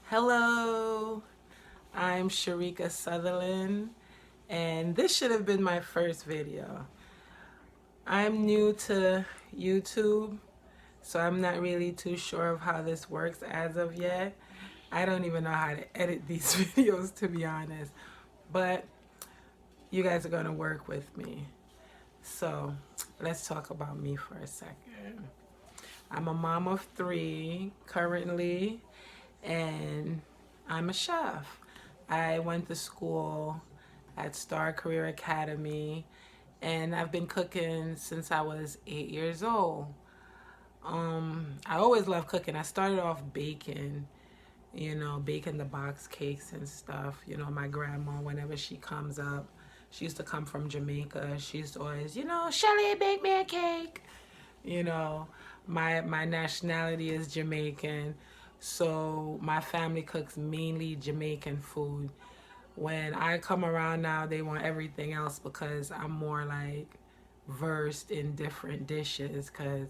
Hello, I'm Sharika Sutherland, and this should have been my first video. I'm new to YouTube, so I'm not really too sure of how this works as of yet. I don't even know how to edit these videos, to be honest, but you guys are gonna work with me. So let's talk about me for a second. I'm a mom of 3 currently, and I'm a chef. I went to school at Star Career Academy, and I've been cooking since I was 8 years old. I always loved cooking. I started off baking, baking the box cakes and stuff. My grandma, whenever she comes up, she used to come from Jamaica. She used to always, Shelly, bake me a cake. You know, my nationality is Jamaican, so my family cooks mainly Jamaican food. When I come around now, they want everything else because I'm more like versed in different dishes because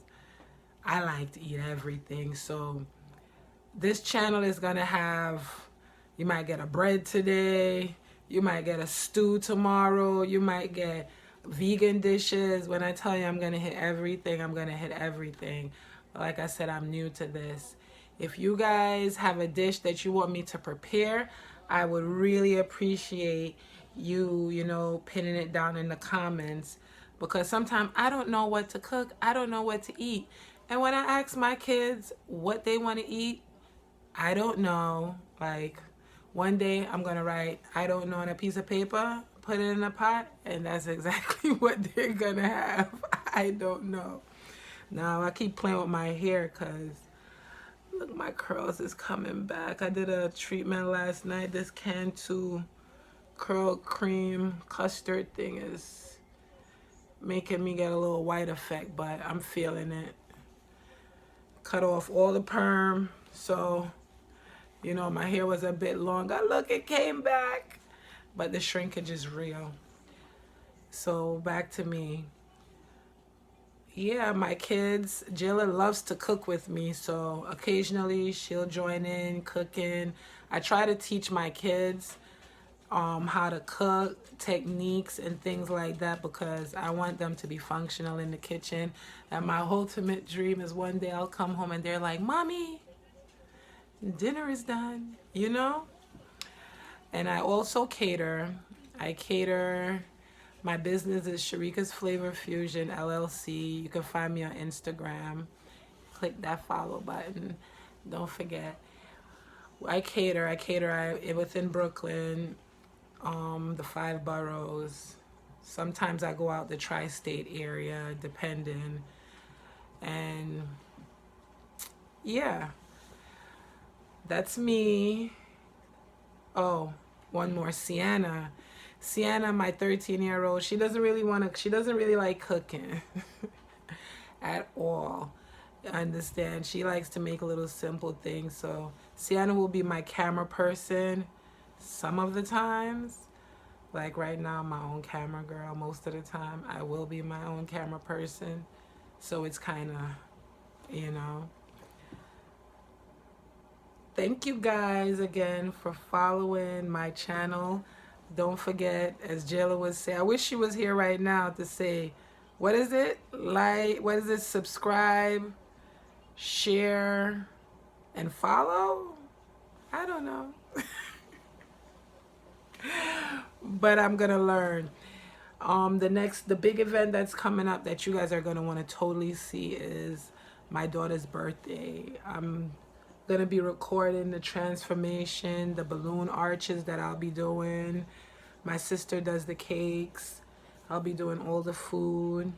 I like to eat everything. So this channel is gonna have, you might get a bread today, you might get a stew tomorrow, you might get vegan dishes. When I tell you I'm gonna hit everything, I'm gonna hit everything. But like I said, I'm new to this. If you guys have a dish that you want me to prepare, I would really appreciate you, pinning it down in the comments, because sometimes I don't know what to cook, I don't know what to eat. And when I ask my kids what they want to eat, I don't know. Like, one day I'm gonna write I don't know on a piece of paper, put it in a pot, and that's exactly what they're gonna have. I don't know. Now I keep playing with my hair because look, my curls is coming back. I did a treatment last night. This Cantu curl cream custard thing is making me get a little white effect, but I'm feeling it. Cut off all the perm, so my hair was a bit longer. Look, it came back, but the shrinkage is real. So back to me. Yeah, my kids, Jilla loves to cook with me, so occasionally she'll join in cooking. I try to teach my kids how to cook, techniques and things like that, because I want them to be functional in the kitchen. And my ultimate dream is one day I'll come home and they're like, Mommy, dinner is done. And I also cater. I cater. My business is Sharika's Flavor Fusion LLC. You can find me on Instagram. Click that follow button. Don't forget. I cater. Within Brooklyn, the 5 boroughs. Sometimes I go out the tri-state area, depending. And yeah, that's me. Oh, one more, Sienna. Sienna, my 13-year-old, she doesn't really like cooking at all. I understand. She likes to make little simple things. So Sienna will be my camera person some of the times. Like right now, I'm my own camera girl. Most of the time, I will be my own camera person. So it's kind of. Thank you guys again for following my channel. Don't forget, as Jayla would say, I wish she was here right now to say, what is it? Like, what is it? Subscribe, share, and follow? I don't know. But I'm gonna learn. The big event that's coming up that you guys are gonna want to totally see is my daughter's birthday. I'm gonna be recording the transformation, the balloon arches that I'll be doing. My sister does the cakes. I'll be doing all the food.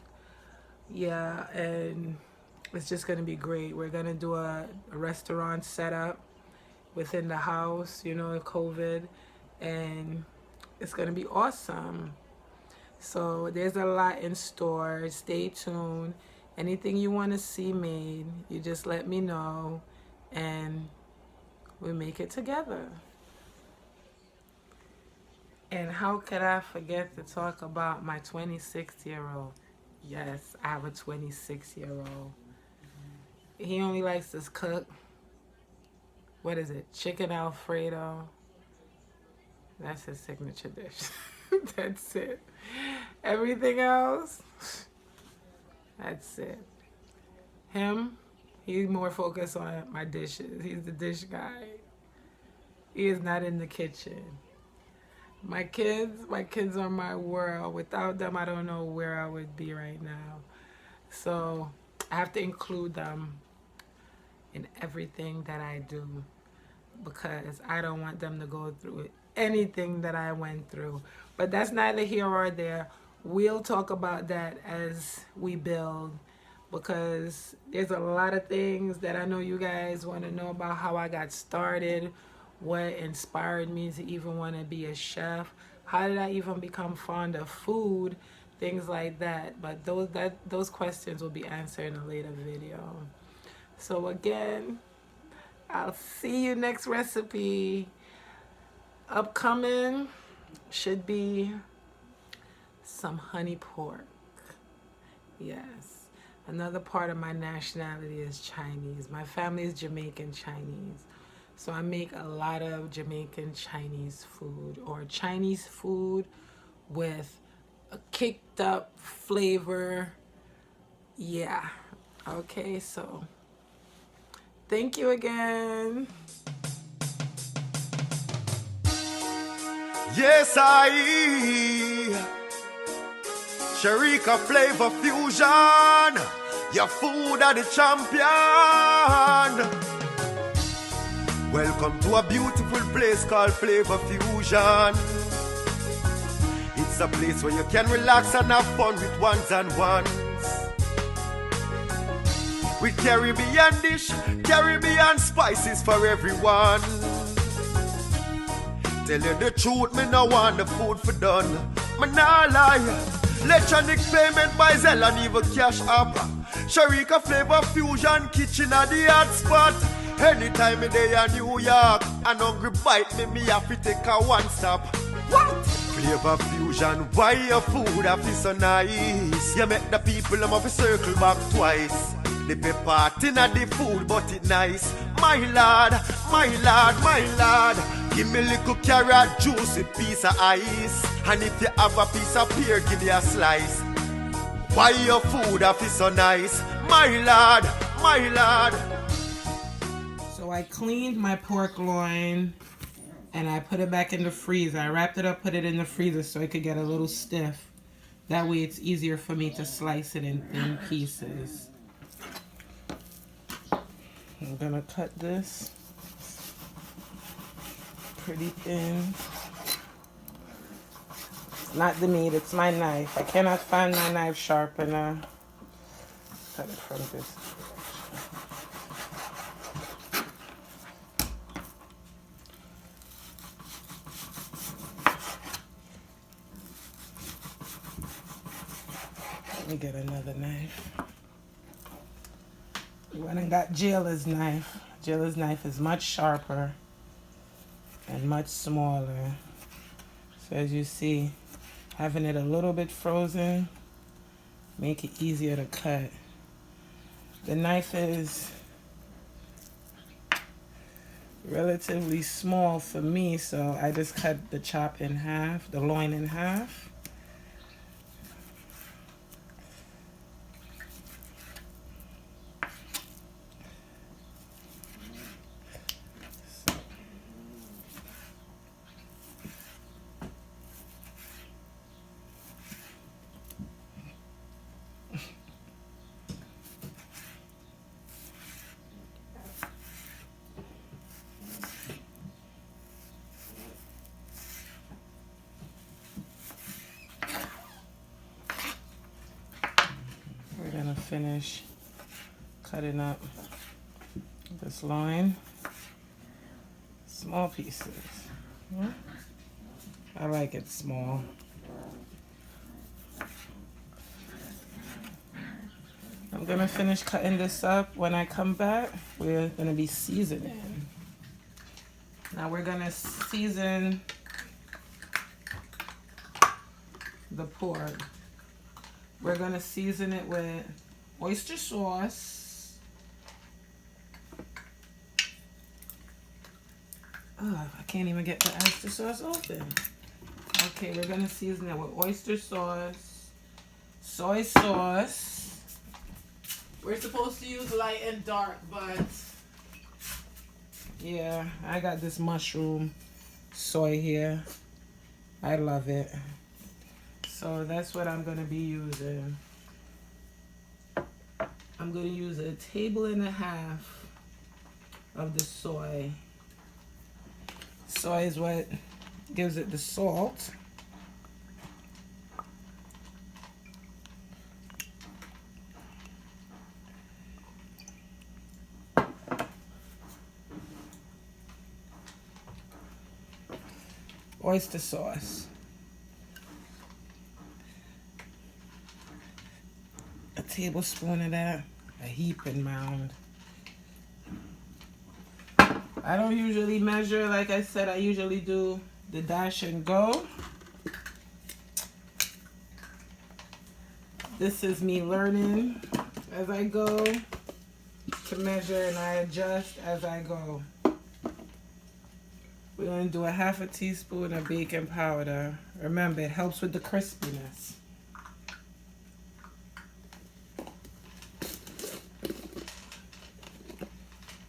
Yeah, and it's just gonna be great. We're gonna do a restaurant setup within the house, COVID, and it's gonna be awesome. So there's a lot in store. Stay tuned. Anything you want to see made, you just let me know and we make it together. And how could I forget to talk about my 26-year-old? Yes, I have a 26-year-old. He only likes to cook. what is it? Chicken Alfredo. That's his signature dish. That's it. Everything else, that's it. Him, he's more focused on my dishes. He's the dish guy. He is not in the kitchen. My kids are my world. Without them, I don't know where I would be right now. So I have to include them in everything that I do because I don't want them to go through anything that I went through. But that's neither here or there. We'll talk about that as we build because there's a lot of things that I know you guys want to know about how I got started, what inspired me to even want to be a chef, how did I even become fond of food, things like that. But those questions will be answered in a later video. So again, I'll see you next recipe. Upcoming should be some honey pork. Yes. Another part of my nationality is Chinese. My family is Jamaican Chinese. So I make a lot of Jamaican Chinese food or Chinese food with a kicked up flavor. Yeah. Okay, so thank you again. Yes, Sharika Flavor Fusion, your food are the champion. Welcome to a beautiful place called Flavor Fusion. It's a place where you can relax and have fun with ones and ones. With Caribbean dish, Caribbean spices for everyone. Tell you the truth, me no want the food for done. Me nah lie. Electronic payment by Zelle and even cash app. Sharika Flavor Fusion kitchen at the hot spot. Anytime me day in New York, an hungry bite me have to take a one stop. What? Flavor Fusion, why your food have to so nice? You make the people have to circle back twice. The pepper in the food, but it nice. My lord, my lord, my lord. Give me a little carrot juice, a piece of ice. And if you have a piece of pear, give me a slice. Why your food have is so nice? My lord, my lord. So I cleaned my pork loin and I put it back in the freezer. I wrapped it up, put it in the freezer so it could get a little stiff. That way it's easier for me to slice it in thin pieces. I'm gonna cut this pretty thin. It's not the meat, it's my knife. I cannot find my knife sharpener. Cut it from this direction. Let me get another knife. We went and got Jayla's knife. Jayla's knife is much sharper and much smaller. So as you see, having it a little bit frozen make it easier to cut. The knife is relatively small for me, so I just cut the chop in half, the loin in half. Finish cutting up this loin, small pieces. I like it small. I'm gonna finish cutting this up. When I come back, we're gonna be seasoning. Now we're gonna season the pork. We're gonna season it with oyster sauce, Oh, I can't even get the oyster sauce open. Okay, we're gonna season it with oyster sauce, soy sauce. We're supposed to use light and dark, but yeah, I got this mushroom soy here. I love it. So that's what I'm gonna be using. I'm gonna use 1.5 tablespoons of the soy. Soy is what gives it the salt. Oyster sauce. A tablespoon of that, a heaping mound. I don't usually measure, like I said, I usually do the dash and go. This is me learning as I go to measure, and I adjust as I go. We're going to do 1/2 teaspoon of baking powder. Remember, it helps with the crispiness.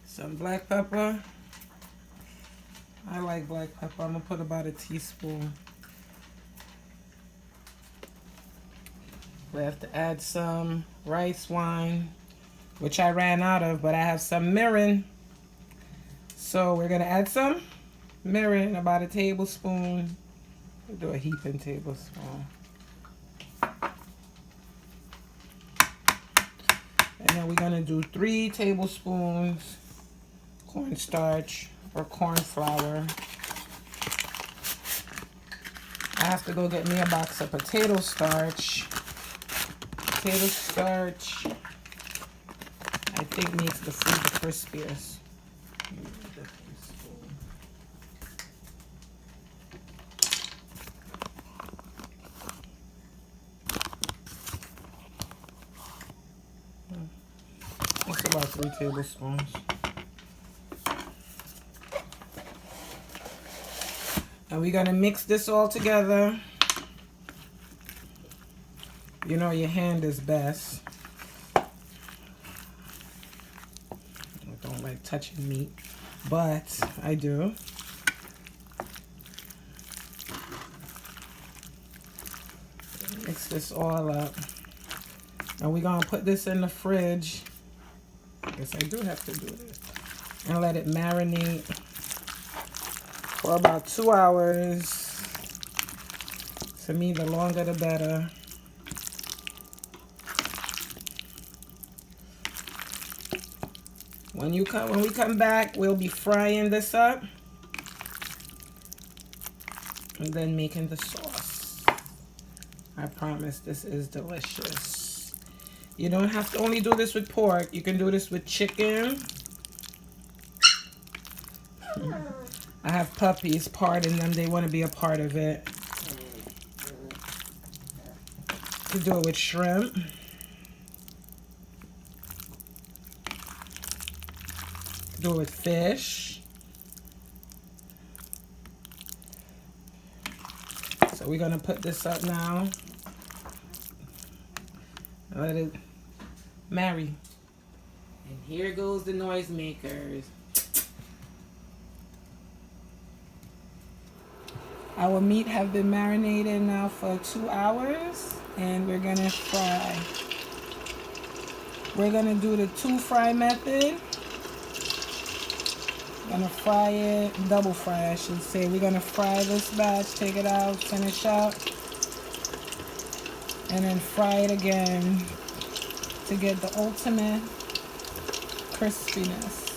Some black pepper. I like black pepper. I'm going to put about 1 teaspoon. We have to add some rice wine, which I ran out of, but I have some mirin. So we're going to add some mirin, about 1 tablespoon. We'll do a heaping tablespoon. And then we're going to do 3 tablespoons cornstarch or corn flour. I have to go get me a box of potato starch. Potato starch, I think, makes the food the crispiest. That's about 3 tablespoons. And we're gonna mix this all together. You know your hand is best. I don't like touching meat, but I do. Mix this all up. And we're gonna put this in the fridge. I guess I do have to do this. And let it marinate for about 2 hours. To me, the longer the better. When we come back, we'll be frying this up and then making the sauce. I promise this is delicious. You don't have to only do this with pork. You can do this with chicken. I have puppies, pardon them. They want to be a part of it. You can do it with shrimp. Do it with fish. So we're gonna put this up now. Let it marry. And here goes the noisemakers. Our meat have been marinated now for 2 hours, and we're gonna fry. We're gonna do the 2 fry method. Gonna fry it, double fry I should say. We're gonna fry this batch, take it out, finish up, and then fry it again to get the ultimate crispiness.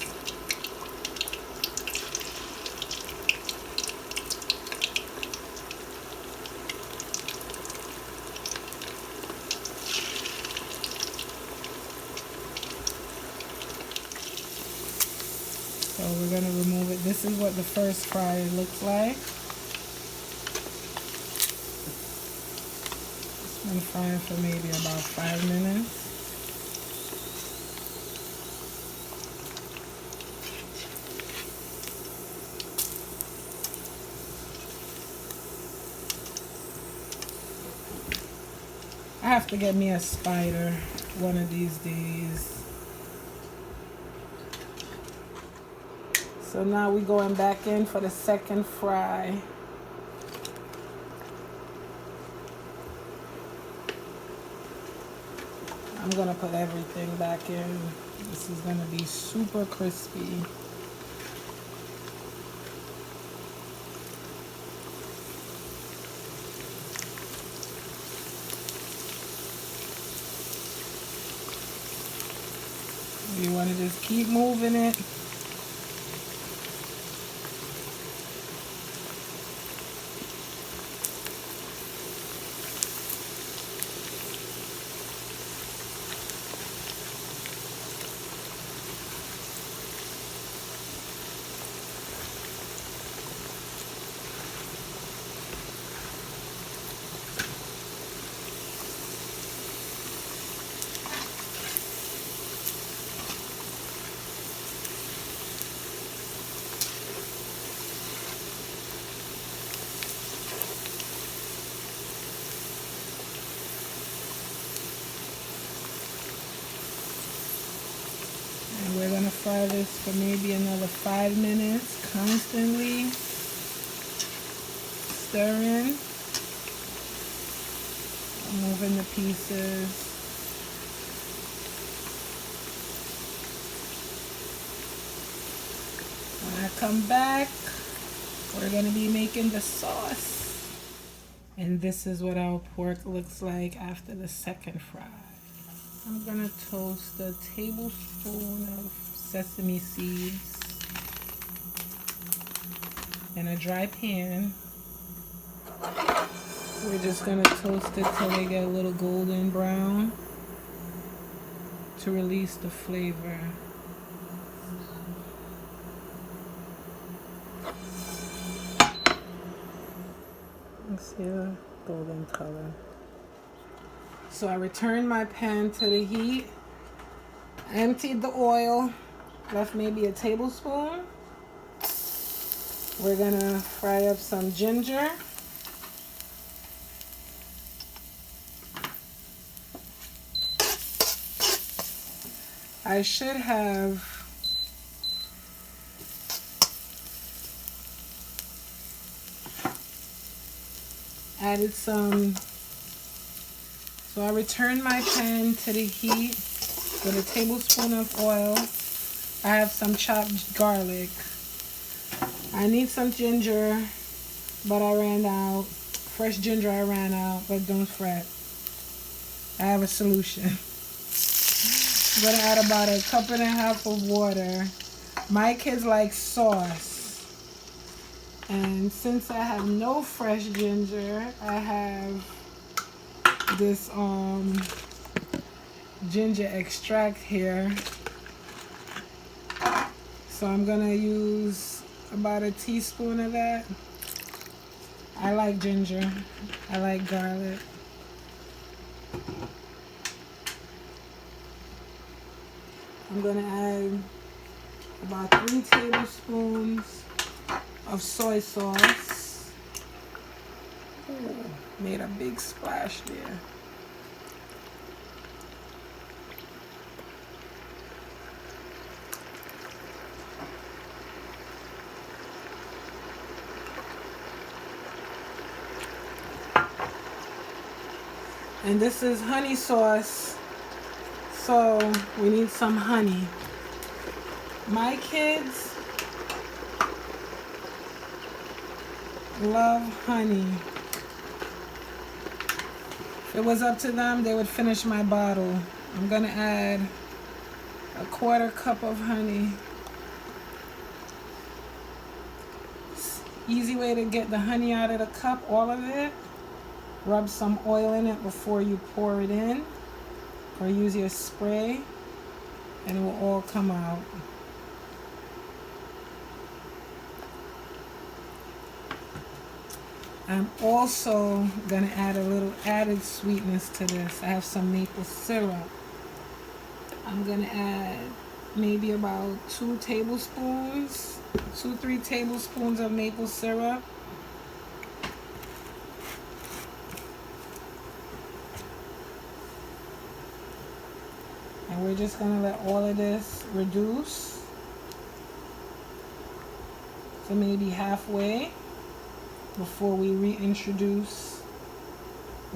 So we're going to remove it. This is what the first fry looks like. It's been frying for maybe about 5 minutes. I have to get me a spider one of these days. So now we're going back in for the second fry. I'm gonna put everything back in. This is gonna be super crispy. You wanna just keep moving it. We're gonna fry this for maybe another 5 minutes, constantly stirring, moving the pieces. When I come back, we're gonna be making the sauce. And this is what our pork looks like after the second fry. I'm gonna toast a tablespoon of sesame seeds in a dry pan. We're just gonna toast it till they get a little golden brown to release the flavor. Let's see the golden color. So I returned my pan to the heat, emptied the oil, left maybe a tablespoon. We're gonna fry up some ginger. I should have added some. So I returned my pan to the heat with a tablespoon of oil. I have some chopped garlic. I need some ginger, but I ran out. Fresh ginger I ran out, but don't fret. I have a solution. I'm gonna add about 1.5 cups of water. My kids like sauce. And since I have no fresh ginger, I have this ginger extract here. So I'm gonna use about a teaspoon of that. I like ginger. I like garlic. I'm gonna add about 3 tablespoons of soy sauce. Ooh, made a big splash there. And this is honey sauce, so we need some honey. My kids love honey. If it was up to them, they would finish my bottle. I'm gonna add 1/4 cup of honey. Easy way to get the honey out of the cup, all of it. Rub some oil in it before you pour it in, or use your spray, and it will all come out. I'm also gonna add a little added sweetness to this. I have some maple syrup. I'm gonna add maybe about 2 tablespoons, 2-3 tablespoons of maple syrup. And we're just gonna let all of this reduce to maybe halfway before we reintroduce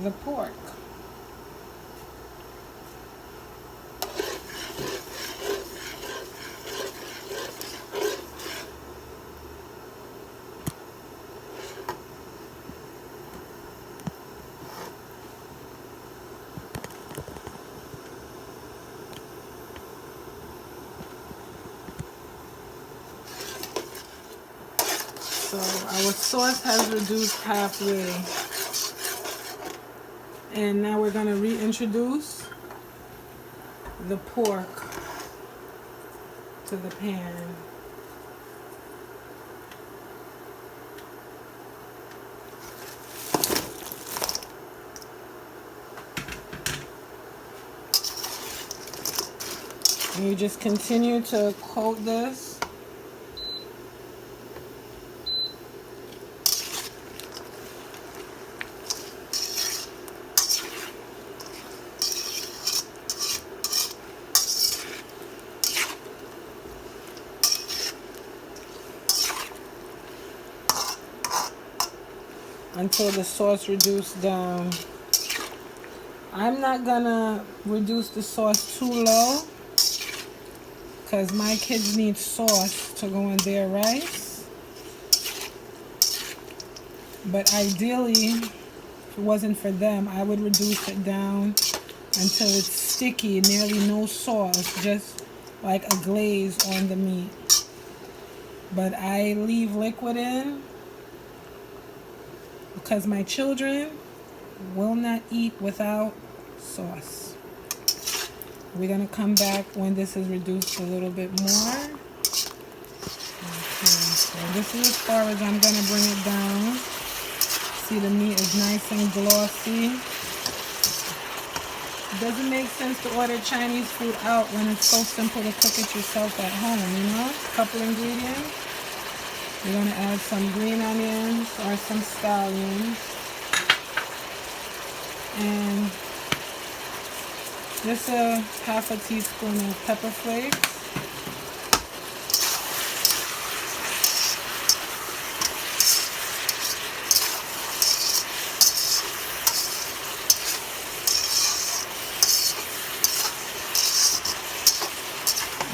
the pork. So our sauce has reduced halfway. And now we're going to reintroduce the pork to the pan. And you just continue to coat this until the sauce reduced down. I'm not gonna reduce the sauce too low because my kids need sauce to go in their rice. But ideally, if it wasn't for them, I would reduce it down until it's sticky, nearly no sauce, just like a glaze on the meat. But I leave liquid in because my children will not eat without sauce. We're gonna come back when this is reduced a little bit more. Okay, so this is as far as I'm gonna bring it down. See, the meat is nice and glossy. It doesn't make sense to order Chinese food out when it's so simple to cook it yourself at home, you know? A couple ingredients. We're gonna add some green onions or some scallions. And just a half a teaspoon of pepper flakes.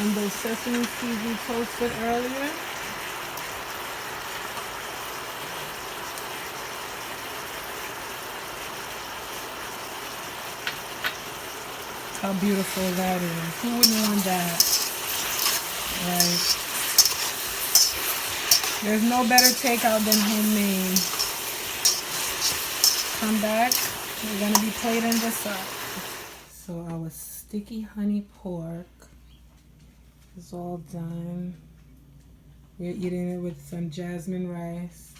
And those sesame seeds we toasted earlier. How beautiful that is. Who wouldn't want that? Right. There's no better takeout than homemade. Come back. We're going to be plating this up. So our sticky honey pork is all done. We're eating it with some jasmine rice.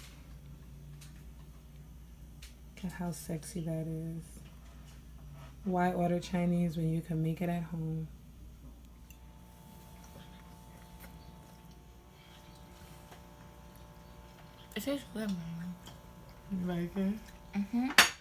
Look at how sexy that is. Why order Chinese when you can make it at home? It tastes good, Mama. You like it? Mm-hmm.